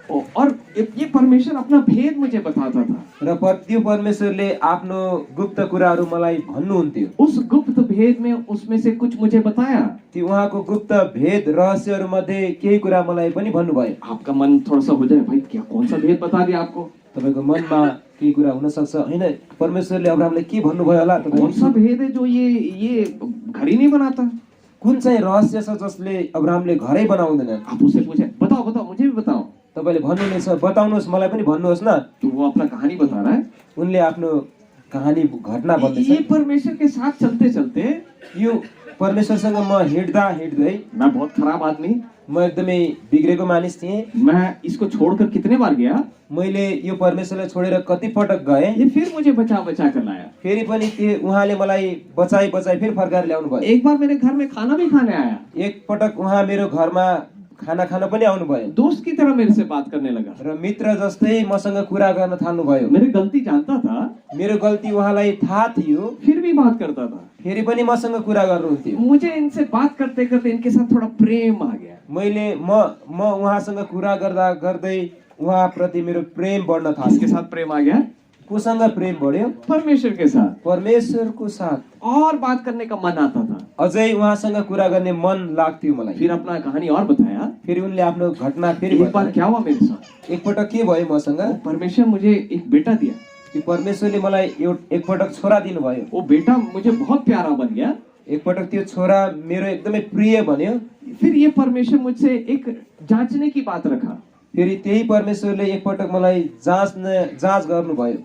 और ये परमेश्वर अपना भेद मुझे बताता था। र त्यो परमेश्वरले आफ्नो गुप्त कुराहरू मलाई भन्नुहुन्थ्यो। उस गुप्त भेद में उसमें से कुछ मुझे बताया। त्यो उहाँको गुप्त भेद रहस्यहरू मध्ये केही कुरा मलाई पनि भन्नुभयो। आपका मन थोड़ा सा हो जाए, भाई क्या कौन सा भेद बता दिया आपको? तपाईको मनमा केही कुरा हुन सक्छ, हैन परमेश्वरले अब्राहमलाई के भन्नुभयो होला? कौन सा भेद है जो ये घर ही नहीं बनाता? कुन चाहिँ रहस्य छ जसले अब्राहमले घरै बनाउँदैन? आप उससे पूछे, बताओ बताओ मुझे भी बताओ। तपाईले भन्नुहुनेछ बताउनुहोस्, मलाई पनि भन्नुहोस् न। तो वो अपना कहानी बता रहा है, उनले आफ्नो कहानी घटना भन्दैछ। ये परमेश्वर के साथ चलते चलते, यो परमेश्वरसँग म हिँड्दा हिँड्दै, मैं बहुत खराब आदमी, म एकदमै बिग्रेको मानिस थिएँ, मैं इसको छोड़कर कितने बार गया, मैले यो परमेश्वरलाई छोडेर कति पटक गएँ, ये फिर मुझे बचा बचा कर लाया। फेरि पनि त्यो उहाँले मलाई बचाई बचाई फेरि फर्काएर ल्याउनु भयो। एक बार मेरे घर में खाना भी खाने आया, एक पटक उहाँ मेरो घरमा खाना खान पनि आउनु भयो, दोस्त की तरह मेरे से बात करने लगा, र मित्र जस्तै मसँग कुरा गर्न थाल्नु भयो। मेरी गलती जानता था, मेरो गल्ती उहाँलाई थाहा थियो, फिर भी बात करता था। फेरि पनि मसँग कुरा गर्नुहुन्थ्यो। मुझे इनसे बात करते करते इनके साथ थोड़ा प्रेम आ गया। मैले म उहाँसँग कुरा गर्दा गर्दै उहाँप्रति मेरो प्रेम बढ्न थाल्यो। किसके साथ प्रेम आ गया? कोसँग प्रेम बढ्यो? परमेश्वर के साथ। परमेश्वरको साथ। और बात करने का मन आता था, अझै उहाँसँग कुरा गर्ने मन लाग्थ्यो मलाई। फिर अपना कहानी और बताया। फेरि उनले आफ्नो घटना फेरि एक बार क्या हुआ मेरे साथ, एकपटक के भयो मसँग, परमेश्वर मुझे एक बेटा दिया, कि परमेश्वरले मलाई एकपटक छोरा दिनुभयो। वो बेटा मुझे बहुत प्यारा बन गया। एकपटक त्यो छोरा मेरो एकदमै प्रिय बन्यो। फिर ये परमेश्वर मुझसे एक जांचने की बात रखा। फेरि त्यही परमेश्वरले एकपटक मलाई जाँच गर्नुभयो।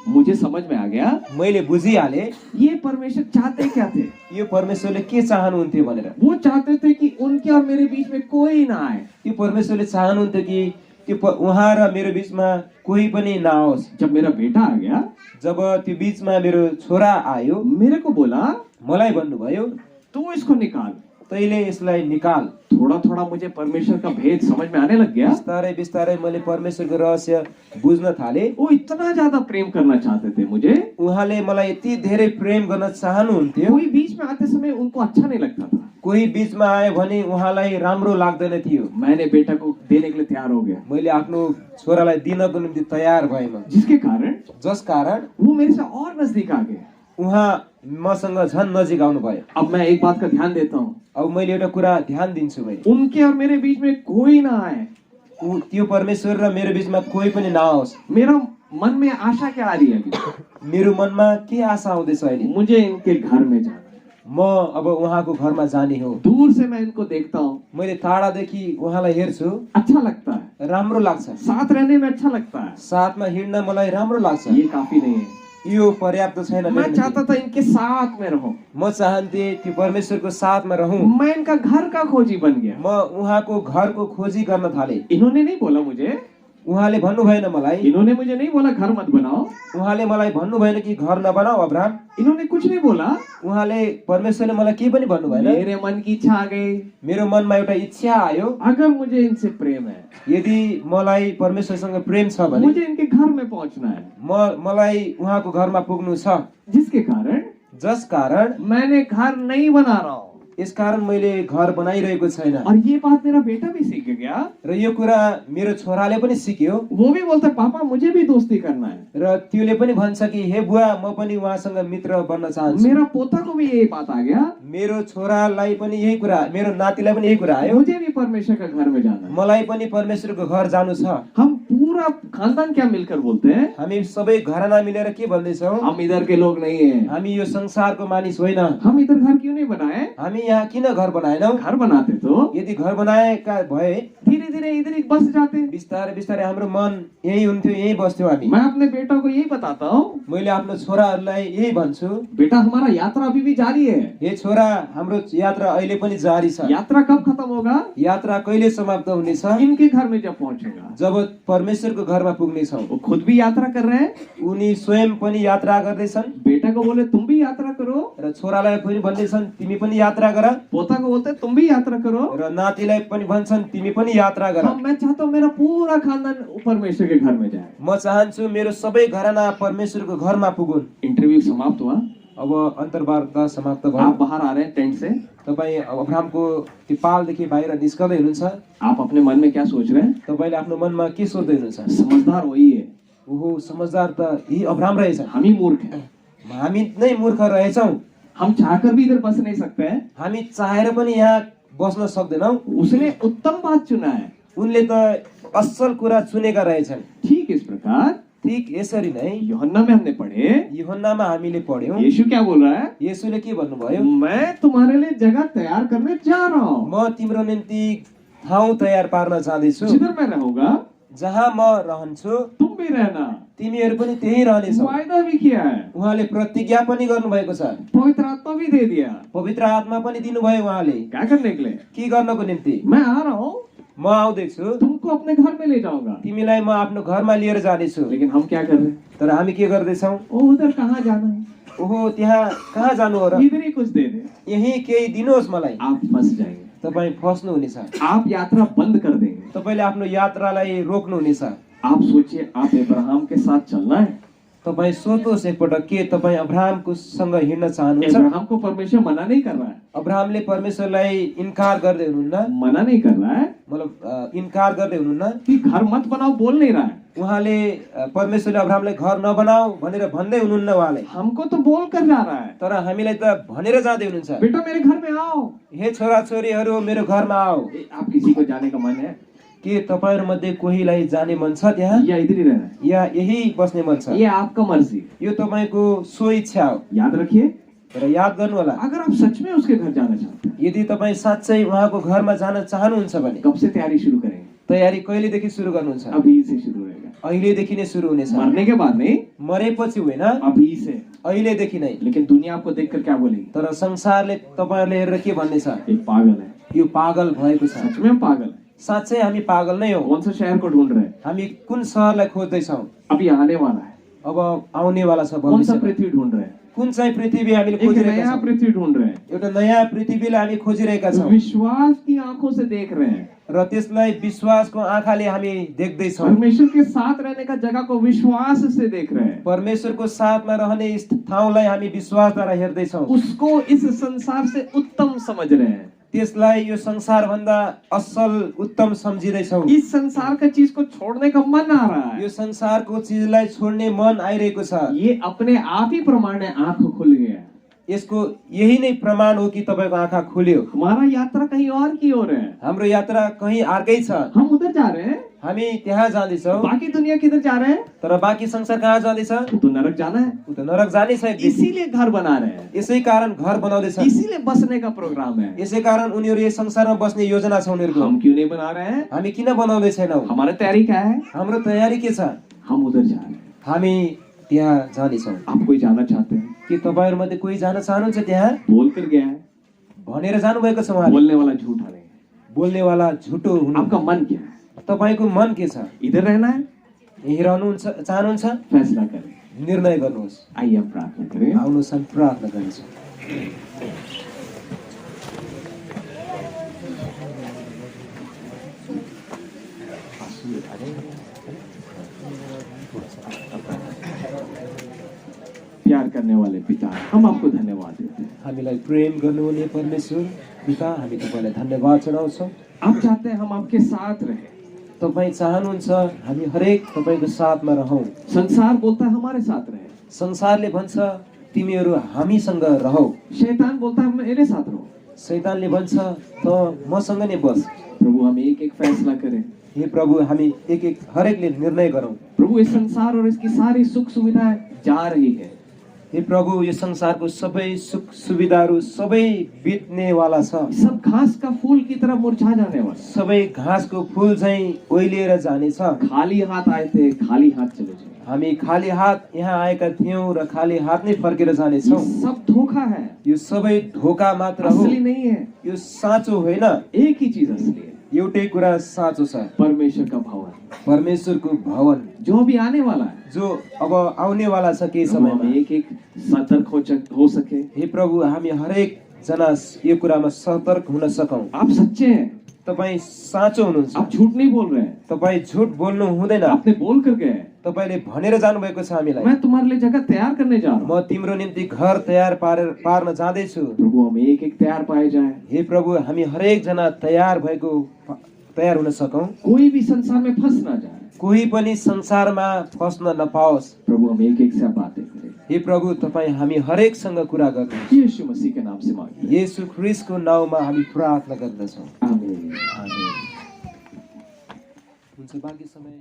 मुझे समझ में आ गया, मैले बुझिहाले ये परमेश्वर चाहते क्या थे। यो परमेश्वरले के चाहनुहुन्थ्यो भनेर। वो चाहते थे कि उनके और मेरे बीच में कोई ना आए। यो परमेश्वरले चाहनुहुन्थ्यो कि त्यो उहाँ र मेरो बीचमा कोही पनि नआओस्। जब मेरा बेटा आ गया, जब त्यो बीचमा मेरो छोरा आयो, मेरे को बोला, मलाई भन्नुभयो तू इसको निकाल, तैले यसलाई निकाल। थोड़ा थोड़ा मुझे परमेश्वर का भेद समझ में आने लग गया। बिस्तारै बिस्तारै मैले परमेश्वरको रहस्य बुझ्न थाले। वो इतना ज्यादा प्रेम करना चाहते थे मुझे, उहाँले मलाई यति धेरै प्रेम गर्न चाहनुहुन्थ्यो। कोई बीच में आते समय उनको अच्छा नहीं लगता था। कोही बीचमा आयो भने उहाँलाई राम्रो लाग्दैन थियो। मैंने बेटा को देने के लिए तैयार हो गया, मैले आफ्नो छोरालाई दिनको निम्ति तयार भएँ म। जिसके कारण जस कारण वो मेरे से और नजदीक आ गए। उहाँ मसँग झन् नजिक आउनु भयो। अब मैं एक बात का ध्यान देता हूँ, अब मैले एउटा कुरा ध्यान दिन्छु भाइ, उनके और मेरे बीच में कोई ना आए। त्यो परमेश्वर र मेरो बीचमा कोही पनि नआओस्। मेरा मन में आशा क्या आ रही है अभी? मेरो मनमा के आशा आउँदैछ अहिले? मुझे इनके घर में जाना, म अब उहाँको घरमा जाने हो। दूर से मैं इनको देखता हूँ, मैले टाढादेखि उहाँलाई हेर्छु, अच्छा लगता है, राम्रो लाग्छ, साथ रहने में अच्छा लगता है। साथमा हिँड्न मलाई राम्रो लाग्छ। ये काफी नहीं है, यो पर्याप्त छैन मेरो मैं निम्ति। चाहता था इनके साथ में रहूं, म चाहन्थे कि परमेश्वरको साथमा रहूं। मैं इनका घर का खोजी बन गया। म उहाँको घरको खोजी गर्न थाले। इन्होंने नहीं बोला मुझे, उहाँले भन्नु भएन मलाई, इन्होंने मुझे नहीं बोला घर मत बनाओ, उहाँले मलाई भन्नु भएन कि घर नबनाऊ अब्राहम। इन्होंने कुछ नहीं बोला, उहाँले परमेश्वरले मलाई केही पनि भन्नु भएन। मेरे मन की इच्छा आ गई, मेरो मनमा एउटा इच्छा आयो, अगर मुझे इनसे प्रेम है, यदि मलाई परमेश्वरसँग प्रेम छ भने मुझे इनके घर में पहुंचना है, मलाई उहाँको घरमा पुग्नु छ, जिसके कारण जस कारण मैंने घर नहीं बना रहा हूँ। यस कारण मैले घर बनाइरहेको छैन। और ये बात मेरा बेटा भी सीख गया, र यो कुरा मेरो छोराले पनि सिक्यो, वो भी बोलता पापा मुझे भी दोस्ती करना है। र त्योले पनि भन्छ कि हे बुवा म पनि उहाँसँग मित्र बन्न चाहन्छु। मेरा पोता को भी यही बात आ गया, मेरो छोरालाई पनि यही कुरा, मेरो नातिलाई पनि यही कुरा आयो, मुझे भी परमेश्वर का घर में जाना है। मलाई पनि परमेश्वरको घर जानु छ। हम पूरा खानदान क्या मिलकर बोलते हैं, हामी सबै घराना मिलेर के भन्दैछौँ, हम इधर के लोग नहीं है, हामी यो संसारको मानिस होइन। हम इधर घर क्यों नहीं बनाए? हामी यहाँ किन घर बनाएनौ? घर बनाते तो यदि घर बनाएका भए धीरे धीरे इधर ही बस जाते। बिस्तारै बिस्तारै हाम्रो मन यही हुन्थ्यो, यही बस्थ्यो हामी। मैं अपने बेटा को यही बताता हूँ, मैले आफ्नो छोराहरूलाई यही भन्छु, बेटा हमारा यात्रा अभी भी जारी है। हे छोरा हाम्रो यात्रा अहिले पनि जारी छ। यात्रा कब खत्म होगा? यात्रा कहिले समाप्त हुनेछ? इनके घर में जब पहुंचेगा। जब परमेश्वरको घरमा पुग्नेछौ। वो खुद भी यात्रा कर रहे हैं, उनी स्वयं पनि यात्रा गर्दैछन्, बेटा को बोले तुम भी यात्रा करो, र छोरालाई पनि भन्दैछन् तिमी पनि यात्रा गर, पोता को बोलते तुम भी यात्रा करो, र नातिलाई पनि भन्छन् तिमी पनि यात्रा गर। मैं चाहता हूँ मेरा पूरा खानदान परमेश्वर के घर में जाए। म चाहन्छु मेरो सबै घराना परमेश्वरको घरमा पुगुन्। इंटरव्यू समाप्त हुआ, अब अन्तर्वार्ता समाप्त भयो। आप बाहर आ रहे हैं टेंट से, तपाईँ अब्राहमको त्यो पालदेखि बाहिर निस्कँदै हुनुहुन्छ। आप अपने मन में क्या सोच रहे हैं? तपाईँले आफ्नो मनमा के सोच्दै हुनुहुन्छ? समझदार वही है, ओहो समझदार त यही अब्राहम रहेछ, हम ही मूर्ख हैं। हामी नै मूर्ख रहेछौँ। हम चाहकर भी इधर बस नहीं सकते हैं, हामी चाहेर पनि यहाँ बस्न सक्दैनौँ। उसने उत्तम बात चुना है। उनले त असल कुरा चुनेका रहेछन्। ठीक इस प्रकार ठीक यसरी नै यूहन्ना में हमने पढ़े, यूहन्नामा हामीले पढ्यौं, यीशु क्या बोल रहा है? येशूले के भन्नुभयो? मैं तुम्हारे लिए जगह तैयार करने जा रहा हूँ, म तिम्रो निम्ति ठाउँ तयार पार्न जाँदैछु, जिधर मैं रहूंगा जहाँ म रहन्छु तुम भी रहना। तिमीहरू पनि त्यही रहनेछौ। वायदा भी किया है, उहाँले प्रतिज्ञा पनि गर्नुभएको छ, पवित्र आत्मा भी दे दिया। पवित्र आत्मा पनि दिनुभयो उहाँले। क्या करने के लिए? के गर्नको निम्ति? मैं आ रहा हूँ, म आउँदैछु, तुमको अपने घर में ले जाऊंगा। तिमीलाई म आफ्नो घरमा लिएर जानेछु। लेकिन हम क्या कर रहे हैं? तर हामी के गर्दैछौँ? ओ उधर कहाँ जाना है, ओहो त्यहाँ कहाँ जानु हो र? इधर ही कुछ दे दे, यही केही दिनुहोस् मलाई। आप फंस जाएंगे, तपाईँ फस्नुहुनेछ, आप यात्रा बंद कर देंगे। तपाईँले आफ्नो यात्रालाई रोक्नुहुनेछ। आप सोचिए, आप इब्राहिम के साथ चलना है, तपाईँ सोध्नुहोस् एकपटक के तपाईँ अब्राहमको सँग हिँड्न चाहनुहुन्छ? इब्राहिम को परमेश्वर मना नहीं कर रहा है, अब्राहमले परमेश्वरलाई इन्कार गर्दै हुनुहुन्न, मना नहीं कर रहा है मतलब इन्कार गर्दै हुनुहुन्न। कि घर मत बनाओ, बोल नहीं रहा है। उहाँले परमेश्वरले अब्राहमलाई घर नबनाऊ भनेर भन्दै हुनुहुन्न उहाँले, हमको तो बोल कर जा रहा है, तर हामीलाई त भनेर जाँदै हुनुहुन्छ, बेटा मेरे घर में आओ। हे छोरा छोरीहरू मेरो घरमा आओ। आप किसी को जाने का मन है के तपाईँहरू मध्ये कोहीलाई जाने मन छ त्यहाँ, या इधर ही रहना है? या यही बस्ने मन छ? ये आपका मर्जी, यो तपाईँको सो इच्छा हो। याद रखिए। तर याद गर्नु होला, अगर आप सच में उसके घर जाना चाहते हैं, यदि तपाईँ साँच्चै उहाँको घरमा जान चाहनुहुन्छ भने कब से तैयारी शुरू करेंगे? तयारी कहिलेदेखि सुरु गर्नुहुन्छ? अभी से शुरू होगा, अहिलेदेखि नै सुरु हुनेछ। मरने के बाद नहीं, मरेपछि होइन, अभी से। अहिलेदेखि नै। लेकिन दुनिया आपको देखकर क्या बोलेगी? तर संसारले तपाईँहरूले हेरेर के भन्नेछ? ये पागल है, यो पागल भएको छ। सच में पागल है। साँच्चै हामी पागल नै हौ। कौन सा शहर को ढूंढ रहे हैं? हामी कुन सहरलाई खोज्दैछौँ? अभी आने वाला है। अब आउनेवाला छ कौन सा भविष्यमा। पृथ्वी ढूंढ रहे हैं? कुन चाहिँ पृथ्वी हामीले एक खोजिरहेका नया छौँ? पृथ्वी ढूंढ रहे हैं, एउटा नयाँ पृथ्वीलाई हामी खोजिरहेका छौँ, विश्वास की आंखों से देख रहे हैं। र त्यसलाई विश्वासको आँखाले हामी देख्दैछौँ। परमेश्वर के साथ रहने का जगह को विश्वास से देख रहे हैं। परमेश्वरको साथमा रहने ठाउँलाई हामी विश्वासद्वारा हेर्दैछौँ। उसको इस संसार से उत्तम समझ रहे हैं। त्यसलाई यो संसार भन्दा असल उत्तम सम्झिँदैछौँ। इस संसार का चीज को छोड़ने का मन आ रहा है। यो संसारको चिजलाई छोड्ने मन आइरहेको छ। ये अपने आप ही प्रमाण है, आंख खुल गया। यसको यही नै प्रमाण हो कि तपाईँको आँखा खुल्यो। हमारा यात्रा कहीं और की ओर है, हाम्रो यात्रा कहीँ अर्कै छ। हम उधर जा रहे हैं, हामी त्यहाँ जाँदैछौँ बाकी दुनिया किधर जा रहे हैं? तर बाँकी संसार कहाँ जाँदैछ वो तो नरक जाना है। ऊ त नरक जाने छ एक दिन। इसीलिए घर बना रहे हैं, यसै कारण घर बनाउँदैछ इसीलिए बसने का प्रोग्राम है। यसै कारण उनीहरू यस संसारमा बस्ने योजना छ उनीहरूको हम क्यों नहीं बना रहे हैं? हामी किन बनाउँदै छैनौँ हमारी तैयारी क्या है? हाम्रो तयारी के छ हम उधर जा रहे हैं। हामी त्यहाँ जानेछौँ आप कोई जाना चाहते हैं? के तपाईँहरू मध्ये कोही जान चाहनुहुन्छ त्यहाँ बोल कर गया है, भनेर जानुभएको छ उहाँले बोलने वाला झूठा नहीं है। बोल्नेवाला झुटो हुनु आपका मन क्या है? तपाईँको मन के छ इधर रहना है? यही रहनुहुन्छ चाहनुहुन्छ फैसला करें। निर्णय गर्नुहोस् आइए हम प्रार्थना करें। आउनुहोस् हामी प्रार्थना गर्नेछौँ प्यार करने वाले पिता, हम आपको धन्यवाद देते हैं। हामीलाई प्रेम गर्नुहुने परमेश्वर पिता हामी तपाईँलाई धन्यवाद चढाउँछौँ आप चाहते हैं हम आपके साथ रहें। तपाईँ चाहनुहुन्छ हामी हरेक तपाईँको साथमा रहौँ संसार बोलता है हमारे साथ रहे, संसारले भन्छ तिमीहरू हामीसँग रहौ शैतान बोलता है मेरे साथ रहो। शैतानले भन्छ त मसँग नै बस प्रभु हम एक एक फैसला करें। हे प्रभु हामी एक एक हरेकले निर्णय गरौँ प्रभु इस संसार और इसकी सारी सुख सुविधाएं जा रही है, हे प्रभु यो संसारको सबै सुख सुविधाहरू सबै बित्नेवाला छ सब घास का फूल की तरह मुरझा जाने वाला। सबै घाँसको फुल चाहिँ ओइलिएर जानेछ खाली हाथ आए थे, खाली हाथ चले जाए। हामी खाली हात यहाँ आएका थियौँ र खाली हात नै फर्केर ये जानेछौँ सब धोखा है, यो सबै धोका मात्र हो असली नहीं है। यो साँचो होइन एक ही चीज असली है, एउटै कुरा साँचो छ परमेश्वर का भवन परमेश्वरको भवन जो अभी आने वाला है। जो अब आउनेवाला छ केही प्रभु हम समयमा एक एक सतर्क हो सके। हे प्रभु हामी हरेक जना यो कुरामा सतर्क हुन सकौँ आप सच्चे हैं, तपाईँ साँचो हुनुहुन्छ आप झूठ नहीं बोल रहे हैं। तपाईँ झुट बोल्नु हुँदैन आपने बोल कर गए, तपाईँले भनेर जानुभएको छ हामीलाई मैं तुम्हारे लिए जगह तैयार करने जा रहा हूँ। म तिम्रो निम्ति घर तयार पार्न जाँदैछु प्रभु हम एक एक तैयार पाए जाए, हे प्रभु हामी हरेक जना तयार हुन सकौँ कोई भी संसार में फंस ना जाए। कोही पनि संसारमा फस्न नपाओस् प्रभु हम एक एक से आप बातें करें। हे प्रभु तपाईँ हामी हरेकसँग कुरा गर्नुहोस् यीशु मसीह के नाम से मांगते हैं, येशू ख्रीष्टको नाउँमा हामी प्रार्थना गर्दछौँ आमीन। आमेन। हुन्छ बाँकी समय